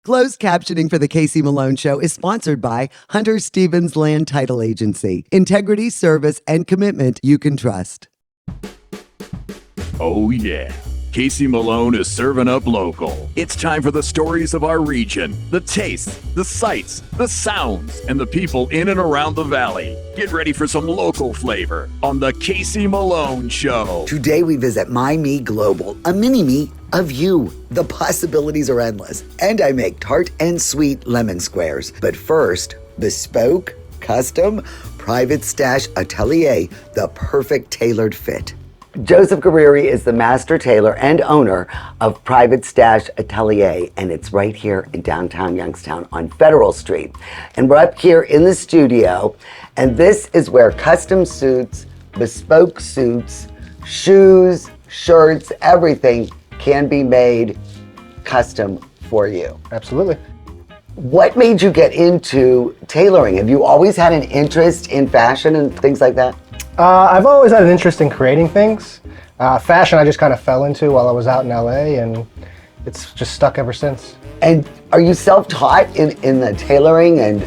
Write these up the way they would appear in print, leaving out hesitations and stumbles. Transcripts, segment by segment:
Closed captioning for the Casey Malone Show is sponsored by Hunter Stevens Land Title Agency. Integrity, service, and commitment you can trust. Oh yeah, Casey Malone is serving up local. It's time for the stories of our region, the tastes, the sights, the sounds, and the people in and around the valley. Get ready for some local flavor on the Casey Malone Show. Today we visit My Me Global, a mini-me of you. The possibilities are endless. And I make tart and sweet lemon squares. But first, bespoke, custom, private stash atelier, the perfect tailored fit. Joseph Guerrieri is the master tailor and owner of Private Stash Atelier, and it's right here in downtown Youngstown on Federal Street. And we're up here in the studio, and this is where custom suits, bespoke suits, shoes, shirts, everything can be made custom for you. Absolutely. What made you get into tailoring? Have you always had an interest in fashion and things like that? I've always had an interest in creating things. Fashion I just kind of fell into while I was out in LA, and it's just stuck ever since. And are you self-taught in the tailoring and,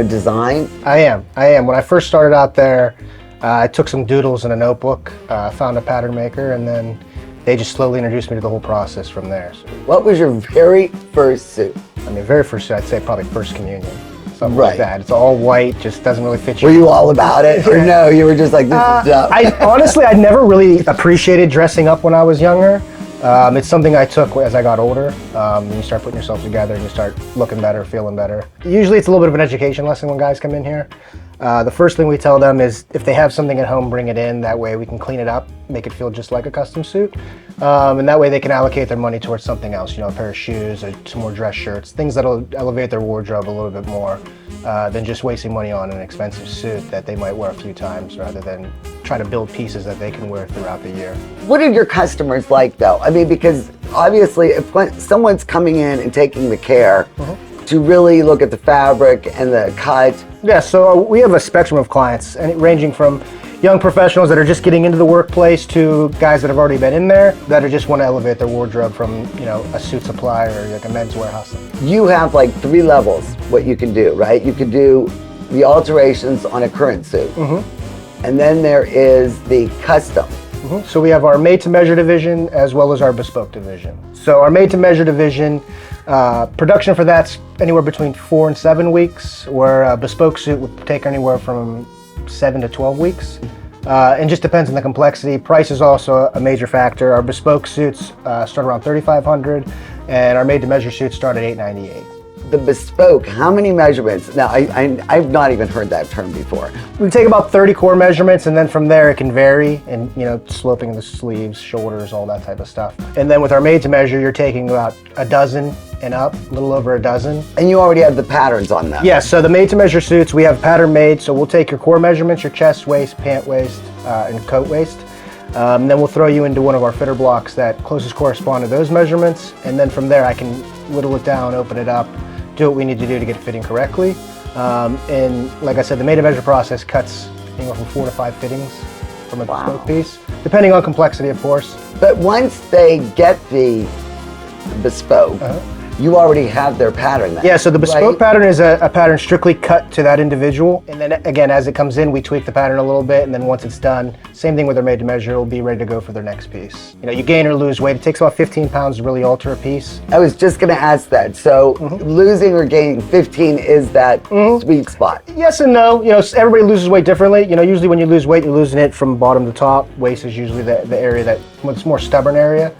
design? I am. When I first started out there, I took some doodles in a notebook, found a pattern maker, and then they just slowly introduced me to the whole process from there. So, What was your very first suit? very first suit, I'd say probably First Communion. Something Right. like that. It's all white, just doesn't really fit you. Were you all about it? Or no, you were just like, this is dumb? I never really appreciated dressing up when I was younger. It's something I took as I got older. You start putting yourself together and you start looking better, feeling better. Usually it's a little bit of an education lesson when guys come in here. The first thing we tell them is if they have something at home, bring it in. That way we can clean it up, make it feel just like a custom suit. And that way they can allocate their money towards something else, a pair of shoes or some more dress shirts, things that'll elevate their wardrobe a little bit more than just wasting money on an expensive suit that they might wear a few times rather than try to build pieces that they can wear throughout the year. What are your customers like, though? Because obviously if someone's coming in and taking the care to really look at the fabric and the cut. Yeah, so we have a spectrum of clients, and ranging from young professionals that are just getting into the workplace to guys that have already been in there that just want to elevate their wardrobe from, a suit supply or like a men's warehouse. You have like 3 levels what you can do, right? You can do the alterations on a current suit. And then there is the custom. So we have our made-to-measure division as well as our bespoke division. So our made-to-measure division, production for that's anywhere between 4 and 7 weeks, where a bespoke suit would take anywhere from 7 to 12 weeks. And just depends on the complexity. Price is also a major factor. Our bespoke suits start around $3,500, and our made-to-measure suits start at $898. The bespoke, how many measurements? Now, I've not even heard that term before. We take about 30 core measurements, and then from there it can vary, and sloping the sleeves, shoulders, all that type of stuff. And then with our made to measure, you're taking about a dozen and up, a little over a dozen. And you already have the patterns on them. Yeah, so the made to measure suits, we have pattern made, so we'll take your core measurements, your chest, waist, pant waist, and coat waist. Then we'll throw you into one of our fitter blocks that closest correspond to those measurements, and then from there I can whittle it down, open it up, do what we need to do to get it fitting correctly. And like I said, the made-to-measure process cuts anywhere from 4 to 5 fittings from a bespoke piece, depending on complexity, of course. But once they get the bespoke, you already have their pattern then. Yeah, so the bespoke pattern is a pattern strictly cut to that individual. And then again, as it comes in, we tweak the pattern a little bit. And then once it's done, same thing with their made to measure, it'll be ready to go for their next piece. You gain or lose weight. It takes about 15 pounds to really alter a piece. I was just gonna ask that. So losing or gaining 15 is that sweet spot. Yes and no. Everybody loses weight differently. Usually when you lose weight, you're losing it from bottom to top. Waist is usually the area it's more stubborn area.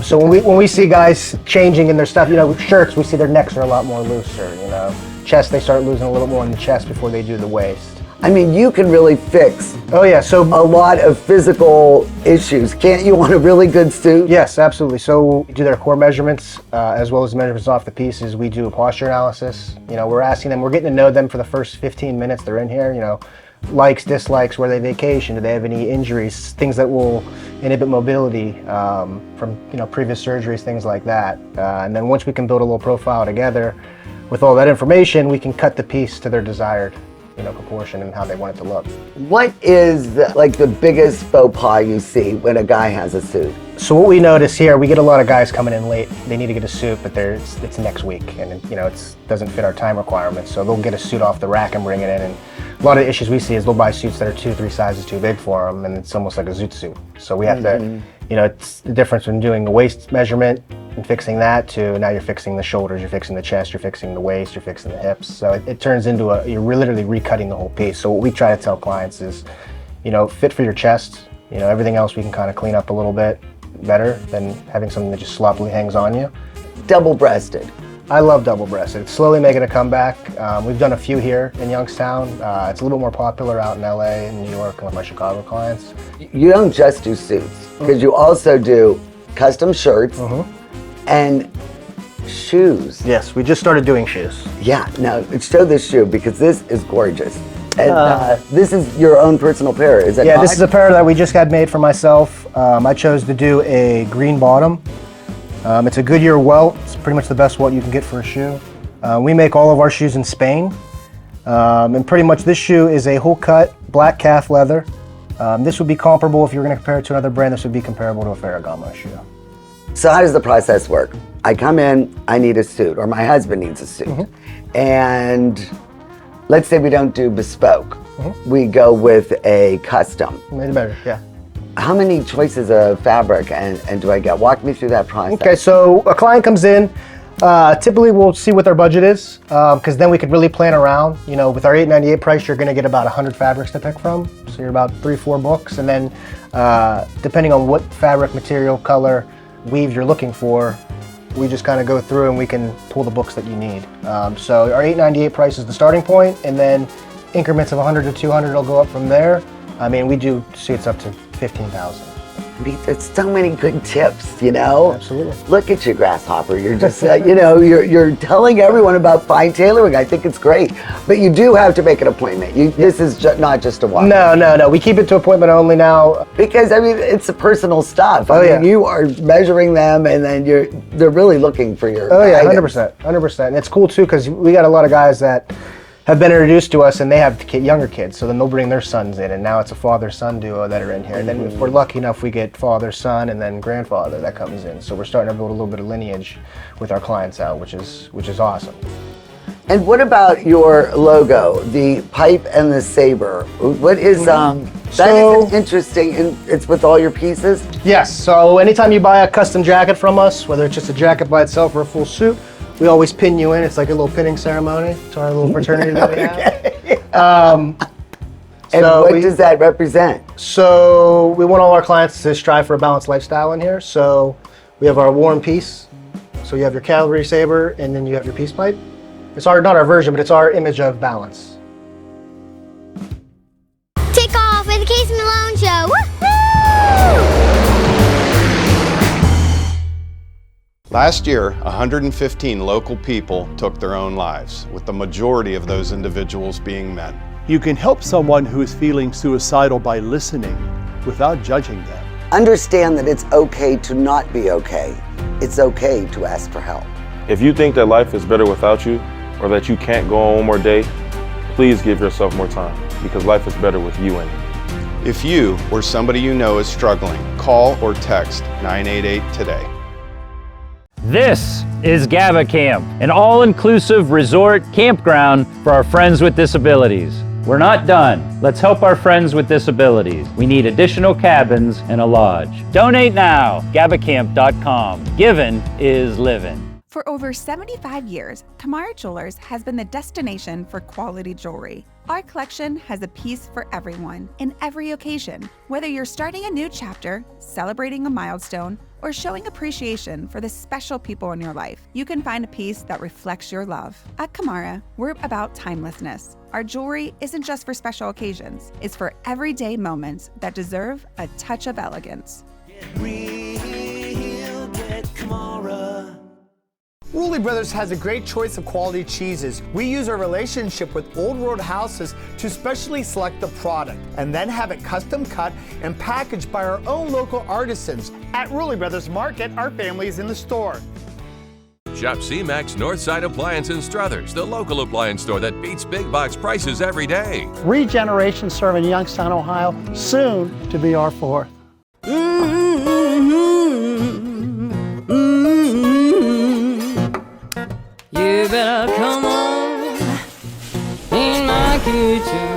So when we see guys changing in their stuff, shirts, we see their necks are a lot more looser, Chest, they start losing a little more in the chest before they do the waist. You can really fix Oh yeah, so a lot of physical issues, can't you, on a really good suit? yes, absolutely. So we do their core measurements as well as measurements off the pieces. We do a posture analysis. We're asking them, we're getting to know them for the first 15 minutes they're in here. Likes, dislikes, where they vacation, do they have any injuries, things that will inhibit mobility from previous surgeries, things like that. And then once we can build a little profile together with all that information, we can cut the piece to their desired proportion and how they want it to look. What is the biggest faux pas you see when a guy has a suit? So what we notice here, we get a lot of guys coming in late. They need to get a suit, but it's next week, and it doesn't fit our time requirements. So they'll get a suit off the rack and bring it in. And a lot of the issues we see is they'll buy suits that are 2-3 sizes too big for them, and it's almost like a zoot suit. So we have to, it's the difference in doing the waist measurement and fixing that to now you're fixing the shoulders, you're fixing the chest, you're fixing the waist, you're fixing the hips. So it turns into you're literally recutting the whole piece. So what we try to tell clients is, fit for your chest. Everything else we can kind of clean up a little bit better than having something that just sloppily hangs on you. Double-breasted. I love double-breasted. It's slowly making a comeback. We've done a few here in Youngstown. It's a little bit more popular out in LA and New York and with my Chicago clients. You don't just do suits, because you also do custom shirts and shoes. Yes, we just started doing shoes. Yeah, now show this shoe, because this is gorgeous. And this is your own personal pair, is it Yeah, not? this is a pair that we just had made for myself. I chose to do a green bottom. It's a Goodyear welt. It's pretty much the best welt you can get for a shoe. We make all of our shoes in Spain. And pretty much this shoe is a whole cut black calf leather. This would be comparable, if you were going to compare it to another brand, this would be comparable to a Ferragamo shoe. So how does the process work? I come in, I need a suit, or my husband needs a suit. And let's say we don't do bespoke. We go with a custom. Made it better, yeah. How many choices of fabric and do I get? Walk me through that process. Okay, so a client comes in, typically we'll see what their budget is, because then we could really plan around. With our $8.98 price, you're gonna get about 100 fabrics to pick from. So you're about 3-4 books, and then depending on what fabric, material, color, weave you're looking for, we just kind of go through and we can pull the books that you need. So our $8.98 price is the starting point, and then increments of 100 to 200 will go up from there. I mean, we do suits up to 15,000. There's so many good tips, Absolutely. Look at you, Grasshopper. You're just, you're telling everyone about fine tailoring. I think it's great. But you do have to make an appointment. This is not just a walk. No. We keep it to appointment only now. Because, it's personal stuff. Oh, I mean, yeah. you are measuring them, and then they're really looking for your Oh yeah, items. 100%. And it's cool too, because we got a lot of guys that have been introduced to us and they have younger kids, so then they'll bring their sons in, and now it's a father-son duo that are in here. And then if we're lucky enough, we get father-son and then grandfather that comes in. So we're starting to build a little bit of lineage with our clients out, which is awesome. And what about your logo, the pipe and the saber? What is that is interesting, and it's with all your pieces? Yes, so anytime you buy a custom jacket from us, whether it's just a jacket by itself or a full suit, we always pin you in. It's like a little pinning ceremony. It's our little fraternity that we have. And what does that represent? So we want all our clients to strive for a balanced lifestyle in here. So we have our war and peace. So you have your cavalry saber, and then you have your peace pipe. It's not our version, but it's our image of balance. Kick off with the Casey Malone Show. Woohoo! Last year, 115 local people took their own lives, with the majority of those individuals being men. You can help someone who is feeling suicidal by listening without judging them. Understand that it's okay to not be okay. It's okay to ask for help. If you think that life is better without you, or that you can't go on one more day, please give yourself more time, because life is better with you in it. If you or somebody you know is struggling, call or text 988 today. This is GABA Camp, an all-inclusive resort campground for our friends with disabilities. We're not done. Let's help our friends with disabilities. We need additional cabins and a lodge. Donate now, GABACamp.com. Giving is living. For over 75 years, Kamara Jewelers has been the destination for quality jewelry. Our collection has a piece for everyone, in every occasion. Whether you're starting a new chapter, celebrating a milestone, or showing appreciation for the special people in your life, you can find a piece that reflects your love. At Kamara, we're about timelessness. Our jewelry isn't just for special occasions, it's for everyday moments that deserve a touch of elegance. Rulli Brothers has a great choice of quality cheeses. We use our relationship with Old World Houses to specially select the product and then have it custom cut and packaged by our own local artisans. At Rulli Brothers Market, our family is in the store. Shop C-Max Northside Appliance in Struthers, the local appliance store that beats big box prices every day. 3 generations serving Youngstown, Ohio, soon to be our 4th. You better come on in my kitchen.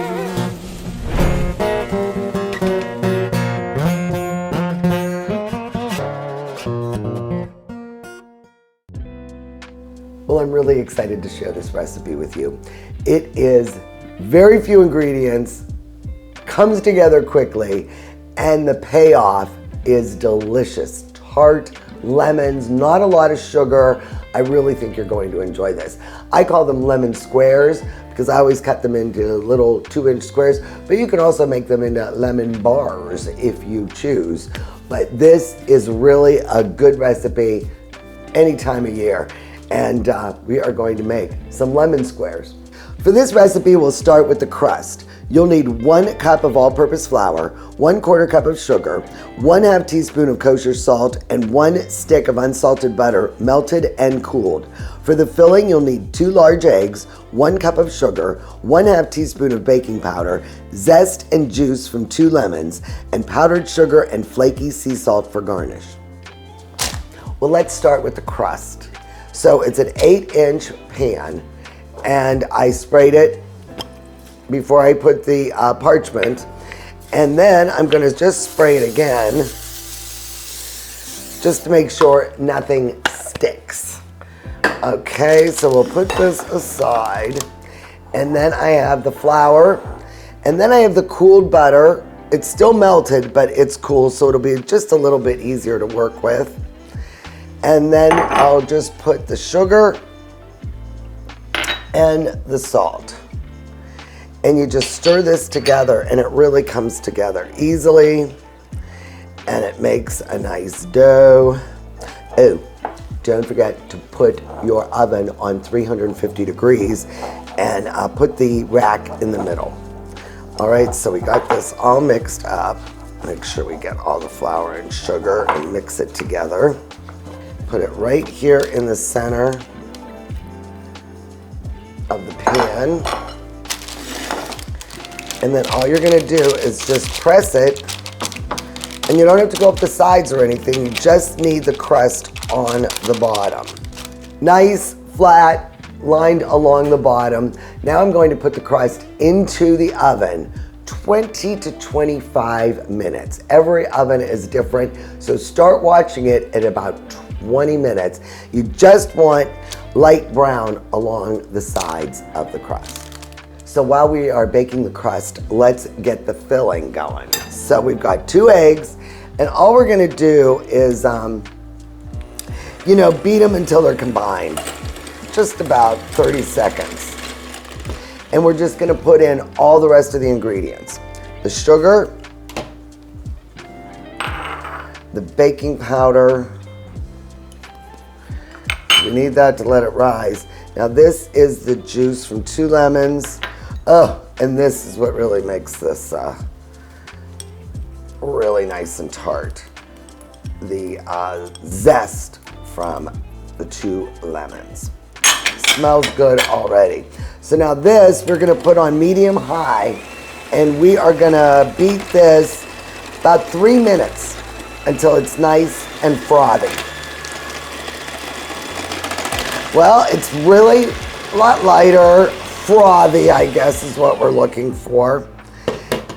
Well, I'm really excited to share this recipe with you. It is very few ingredients, comes together quickly, and the payoff is delicious. Tart, lemons, not a lot of sugar. I really think you're going to enjoy this. I call them lemon squares because I always cut them into little 2-inch squares, but you can also make them into lemon bars if you choose. But this is really a good recipe any time of year. And we are going to make some lemon squares. For this recipe, we'll start with the crust. You'll need 1 cup of all-purpose flour, 1/4 cup of sugar, 1/2 teaspoon of kosher salt, and 1 stick of unsalted butter, melted and cooled. For the filling, you'll need 2 large eggs, 1 cup of sugar, 1/2 teaspoon of baking powder, zest and juice from 2 lemons, and powdered sugar and flaky sea salt for garnish. Well, let's start with the crust. So it's an 8-inch pan, and I sprayed it before I put the parchment, and then I'm going to just spray it again just to make sure nothing sticks. Okay, so we'll put this aside, and then I have the flour, and then I have the cooled butter. It's still melted, but it's cool, so it'll be just a little bit easier to work with. And then I'll just put the sugar and the salt. And you just stir this together, and it really comes together easily, and it makes a nice dough. Oh, don't forget to put your oven on 350 degrees and put the rack in the middle. All right, so we got this all mixed up. Make sure we get all the flour and sugar and mix it together. Put it right here in the center of the pan. And then all you're gonna do is just press it, and you don't have to go up the sides or anything, you just need the crust on the bottom. Nice, flat, lined along the bottom. Now I'm going to put the crust into the oven, 20 to 25 minutes. Every oven is different, so start watching it at about 20 minutes. You just want light brown along the sides of the crust. So while we are baking the crust, let's get the filling going. So we've got 2 eggs, and all we're gonna do is, beat them until they're combined. Just about 30 seconds. And we're just gonna put in all the rest of the ingredients. The sugar, the baking powder. You need that to let it rise. Now this is the juice from 2 lemons. Oh, and this is what really makes this really nice and tart. The zest from the 2 lemons. Smells good already. So now this we're gonna put on medium-high, and we are gonna beat this about 3 minutes until it's nice and frothy. Well, it's really a lot lighter, frothy, I guess is what we're looking for.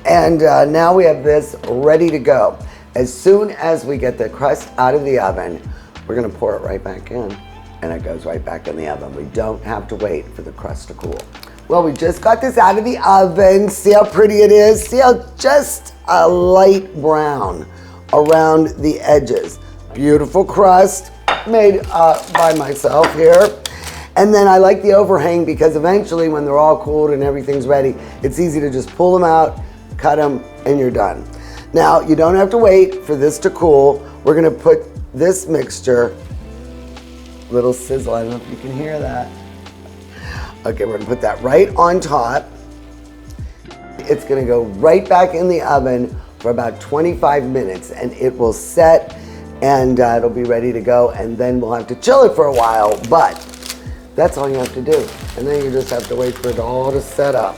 And now we have this ready to go. As soon as we get the crust out of the oven, we're gonna pour it right back in, and it goes right back in the oven. We don't have to wait for the crust to cool. Well, we just got this out of the oven. See how pretty it is? See how just a light brown around the edges. Beautiful crust made by myself here. And then I like the overhang because eventually when they're all cooled and everything's ready, it's easy to just pull them out, cut them, and you're done. Now, you don't have to wait for this to cool. We're gonna put this mixture, little sizzle, I don't know if you can hear that. Okay, we're gonna put that right on top. It's gonna go right back in the oven for about 25 minutes, and it will set and it'll be ready to go, and then we'll have to chill it for a while, but that's all you have to do. And then you just have to wait for it all to set up.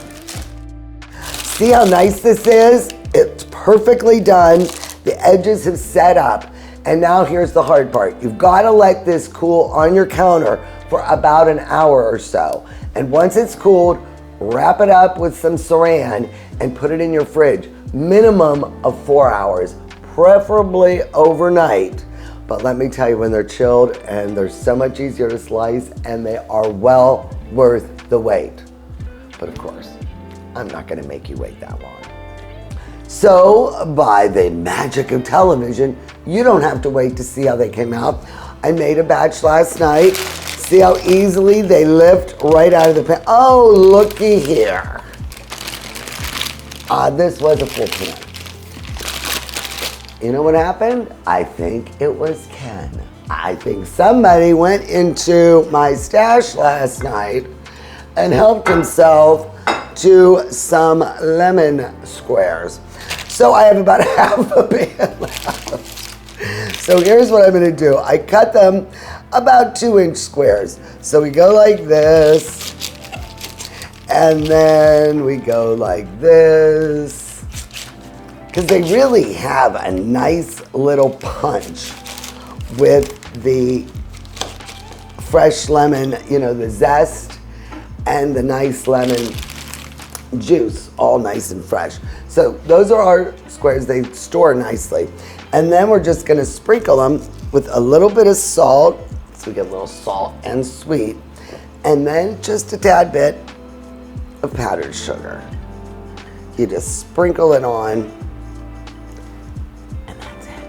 See how nice this is? It's perfectly done. The edges have set up. And now here's the hard part. You've got to let this cool on your counter for about an hour or so. And once it's cooled, wrap it up with some saran and put it in your fridge. Minimum of 4 hours, preferably overnight. But let me tell you, when they're chilled, and they're so much easier to slice, and they are well worth the wait. But of course, I'm not gonna make you wait that long. So, by the magic of television, you don't have to wait to see how they came out. I made a batch last night. See how easily they lift right out of the pan. Oh, looky here. This was a full pan. You know what happened? I think it was Ken. I think somebody went into my stash last night and helped himself to some lemon squares. So I have about half a pan left. So here's what I'm gonna do. I cut them about 2-inch squares. So we go like this, and then we go like this, because they really have a nice little punch with the fresh lemon, you know, the zest and the nice lemon juice, all nice and fresh. So those are our squares. They store nicely. And then we're just gonna sprinkle them with a little bit of salt, so we get a little salt and sweet, and then just a tad bit of powdered sugar. You just sprinkle it on, and that's it.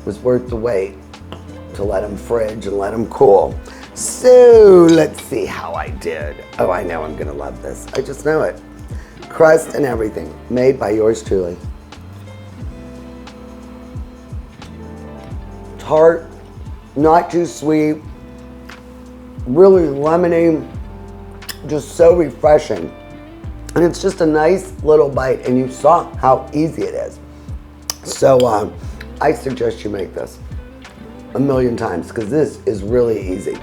It was worth the wait to let them fridge and let them cool. So let's see how I did. Oh, I know I'm gonna love this. I just know it. Crust and everything, made by yours truly. Tart, not too sweet, really lemony, just so refreshing. And it's just a nice little bite, and you saw how easy it is. So I suggest you make this a million times, because this is really easy.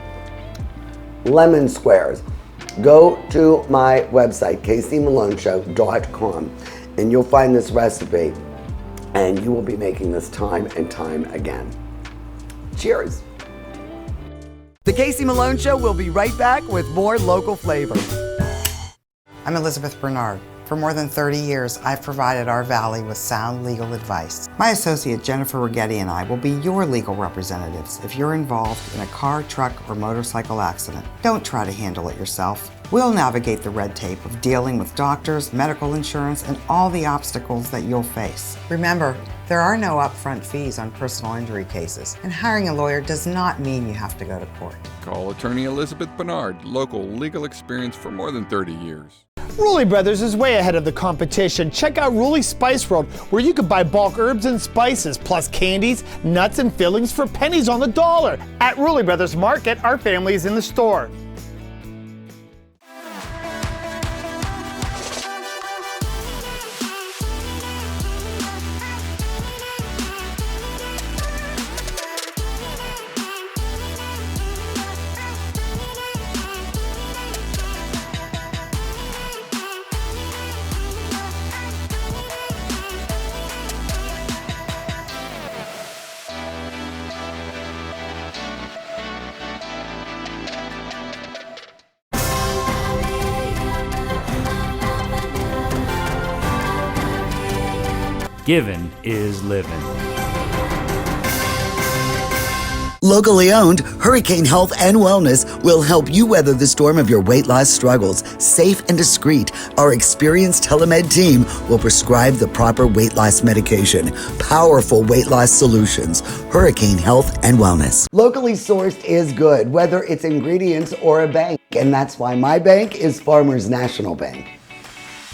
Lemon squares. Go to my website, KCMaloneShow.com, and you'll find this recipe, and you will be making this time and time again. Cheers. The Casey Malone Show will be right back with more local flavor. I'm Elizabeth Bernard. For more than 30 years, I've provided our Valley with sound legal advice. My associate Jennifer Rigetti and I will be your legal representatives if you're involved in a car, truck, or motorcycle accident. Don't try to handle it yourself. We'll navigate the red tape of dealing with doctors, medical insurance, and all the obstacles that you'll face. Remember, there are no upfront fees on personal injury cases, and hiring a lawyer does not mean you have to go to court. Call attorney Elizabeth Bernard, local legal experience for more than 30 years. Rulli Brothers is way ahead of the competition. Check out Rulli Spice World, where you can buy bulk herbs and spices, plus candies, nuts, and fillings for pennies on the dollar. At Rulli Brothers Market, our family is in the store. Given is living. Locally owned, Hurricane Health and Wellness will help you weather the storm of your weight loss struggles. Safe and discreet, our experienced telemed team will prescribe the proper weight loss medication. Powerful weight loss solutions. Hurricane Health and Wellness. Locally sourced is good, whether it's ingredients or a bank. And that's why my bank is Farmers National Bank.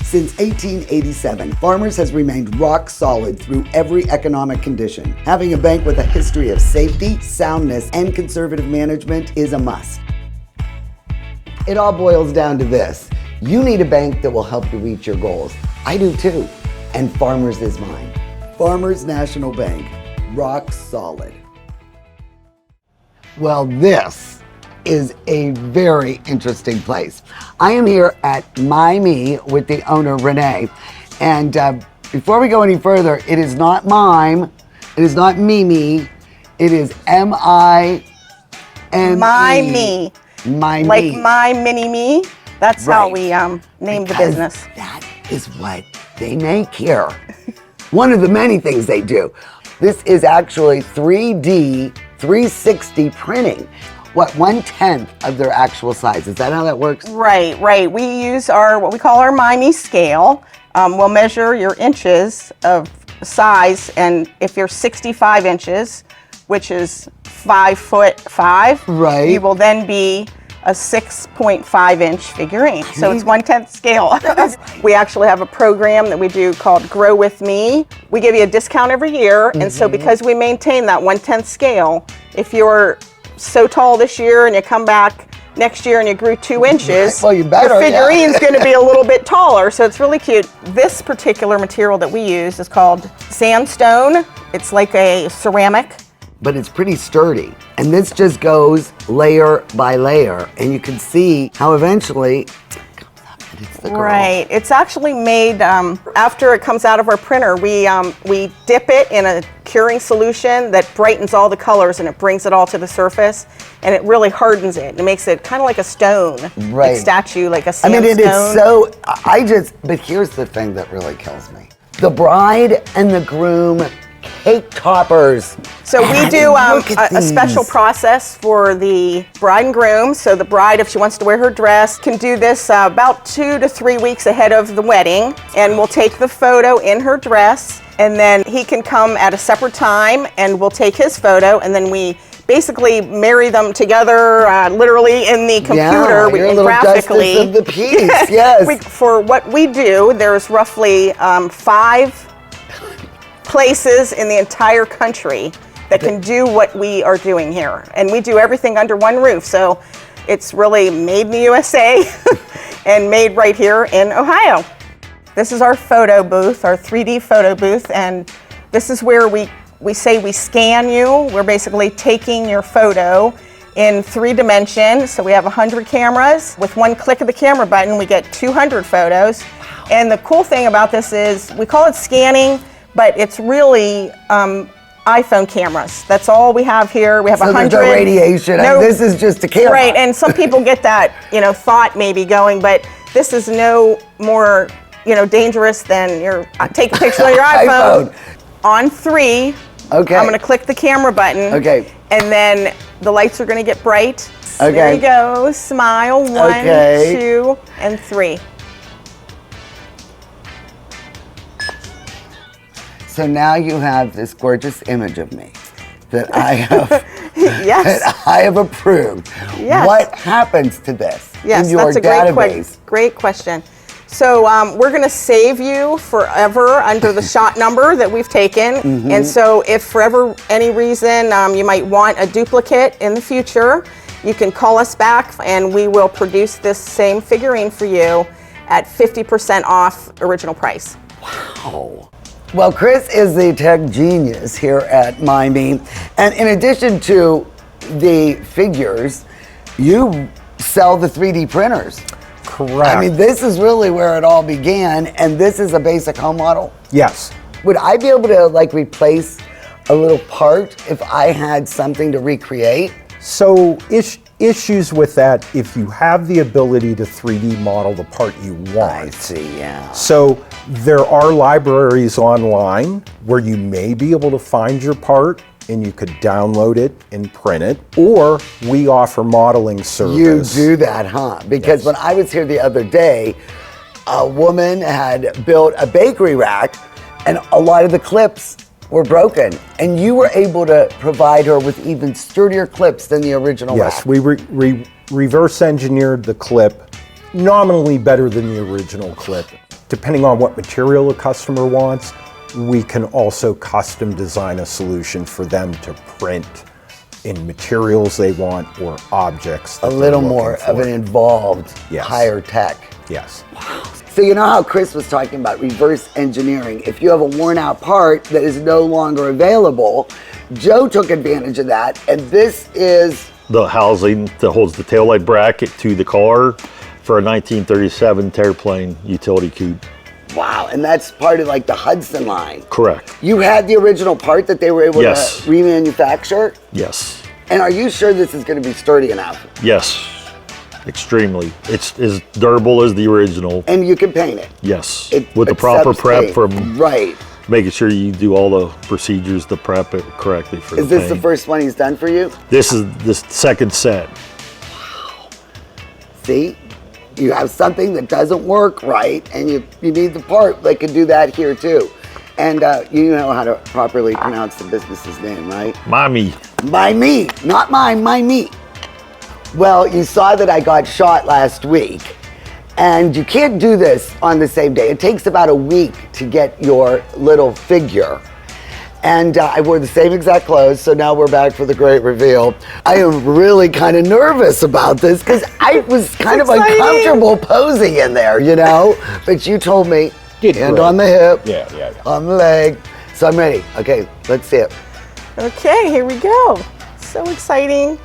Since 1887, Farmers has remained rock solid through every economic condition. Having a bank with a history of safety, soundness, and conservative management is a must. It all boils down to this. You need a bank that will help you reach your goals. I do too, and Farmers is mine. Farmers National Bank. rock solid. Well, this is a very interesting place. I am here at My.Me with the owner, Renee. And before we go any further, it is not mime, it is not Mimi, it is M-I-M-E. My.Me. My.Me. Like My Mini Me. That's how we named the business. That is what they make here. One of the many things they do. This is actually 3D 360 printing. What, 1/10 of their actual size? Is that how that works? Right, right. We use what we call our My.Me scale. We'll measure your inches of size, and if you're 65 inches, which is 5'5", right, you will then be a 6.5 inch figurine. So it's 1/10 scale. We actually have a program that we do called Grow With Me. We give you a discount every year, and so because we maintain that 1/10 scale, if you're so tall this year and you come back next year and you grew 2 inches, well, you better, your figurine's going to be a little bit taller, so it's really cute. This particular material that we use is called sandstone. It's like a ceramic. But it's pretty sturdy. And this just goes layer by layer, and you can see how eventually it comes up and it's the girl. Right. It's actually made after it comes out of our printer. We dip it in a curing solution that brightens all the colors, and it brings it all to the surface, and it really hardens it. It makes it kind of like a stone, like statue, like a sandstone. I mean, it is so. But here's the thing that really kills me: the bride and the groom cake toppers. So we do a special process for the bride and groom. So the bride, if she wants to wear her dress, can do this about 2 to 3 weeks ahead of the wedding. And we'll take the photo in her dress, and then he can come at a separate time, and we'll take his photo, and then we basically marry them together, literally in the computer, you're a little graphically. justice of the peace, yes. For what we do, there's roughly 5 places in the entire country that can do what we are doing here. And we do everything under one roof. So it's really made in the USA and made right here in Ohio. This is our photo booth, our 3D photo booth. And this is where we say we scan you. We're basically taking your photo in 3 dimensions. So we have 100 cameras. With one click of the camera button, we get 200 photos. Wow. And the cool thing about this is we call it scanning, but it's really iPhone cameras. That's all we have here. We have 100. So there's no radiation. This is just a camera. Right, and some people get that, thought maybe going, but this is no more, dangerous than take a picture of your iPhone. On 3, okay. I'm going to click the camera button. Okay. And then the lights are going to get bright. Okay. There you go. Smile. 1, 2, and 3. So now you have this gorgeous image of me that I have, that I have approved. Yes. What happens to this in your that's a database? great question. So we're going to save you forever under the shot number that we've taken. And so if for any reason you might want a duplicate in the future, you can call us back and we will produce this same figurine for you at 50% off original price. Wow. Well, Chris is the tech genius here at My.Me. And in addition to the figures, you sell the 3D printers. Correct. I mean, this is really where it all began, and this is a basic home model? Yes. Would I be able to replace a little part if I had something to recreate? So issues with that, if you have the ability to 3D model the part you want. I see, yeah. So there are libraries online where you may be able to find your part and you could download it and print it, or we offer modeling service. You do that, huh? Because when I was here the other day, a woman had built a bakery rack and a lot of the clips were broken, and you were able to provide her with even sturdier clips than the original rack. Yes, we reverse engineered the clip, nominally better than the original clip. Depending on what material a customer wants, we can also custom design a solution for them to print in materials they want or objects that a little more of an involved, higher tech. Yes. Wow. So you know how Chris was talking about reverse engineering. If you have a worn out part that is no longer available, Joe took advantage of that, and this is the housing that holds the taillight bracket to the car for a 1937 Terraplane utility coupe. wow, and that's part of like the Hudson line. Correct. You had the original part that they were able Yes. to remanufacture? Yes. And are you sure this is going to be sturdy enough? Yes. Extremely. It's as durable as the original. And you can paint it? Yes. It With the proper accepts prep paint. from Right. making sure you do all the procedures to prep it correctly for Is the this the paint. first one he's done for you? This is the second set. See? You have something that doesn't work right, and you need the part that can do that here too. And you know how to properly pronounce the business's name, right? Mommy. My me, not mine, my me. Well, you saw that I got shot last week, and you can't do this on the same day. It takes about a week to get your little figure. And I wore the same exact clothes, so now we're back for the great reveal. I am really kind of nervous about this because I was kind of uncomfortable posing in there, you know? But you told me, hand on the hip, on the leg. So I'm ready. Okay, let's see it. Okay, here we go. So exciting.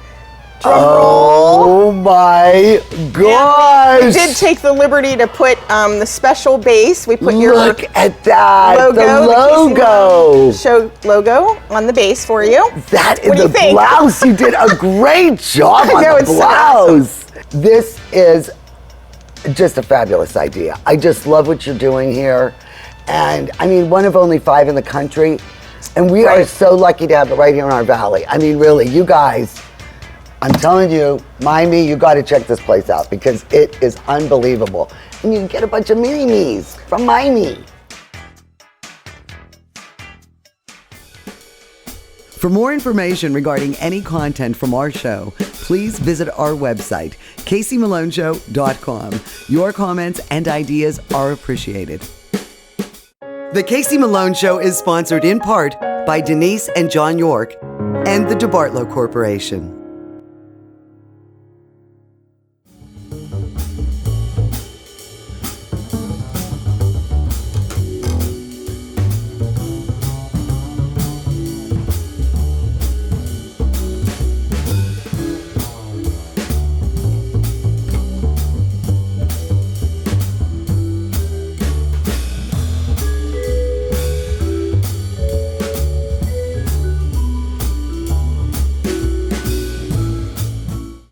Drum Oh my gosh! We did take the liberty to put the special base. We put your Look at that, logo, the Casey logo. Malone show logo on the base for you. That What is do you the think? blouse. You did a great job I on know, the it's so awesome. blouse. This is just a fabulous idea. I just love what you're doing here. And I mean, one of only 5 in the country. And we are so lucky to have it right here in our valley. I mean, really, you guys, I'm telling you, Miami, you got to check this place out because it is unbelievable. And you can get a bunch of mini-me's from Miami. For more information regarding any content from our show, please visit our website, CaseyMaloneShow.com. Your comments and ideas are appreciated. The Casey Malone Show is sponsored in part by Denise and John York and the DeBartolo Corporation.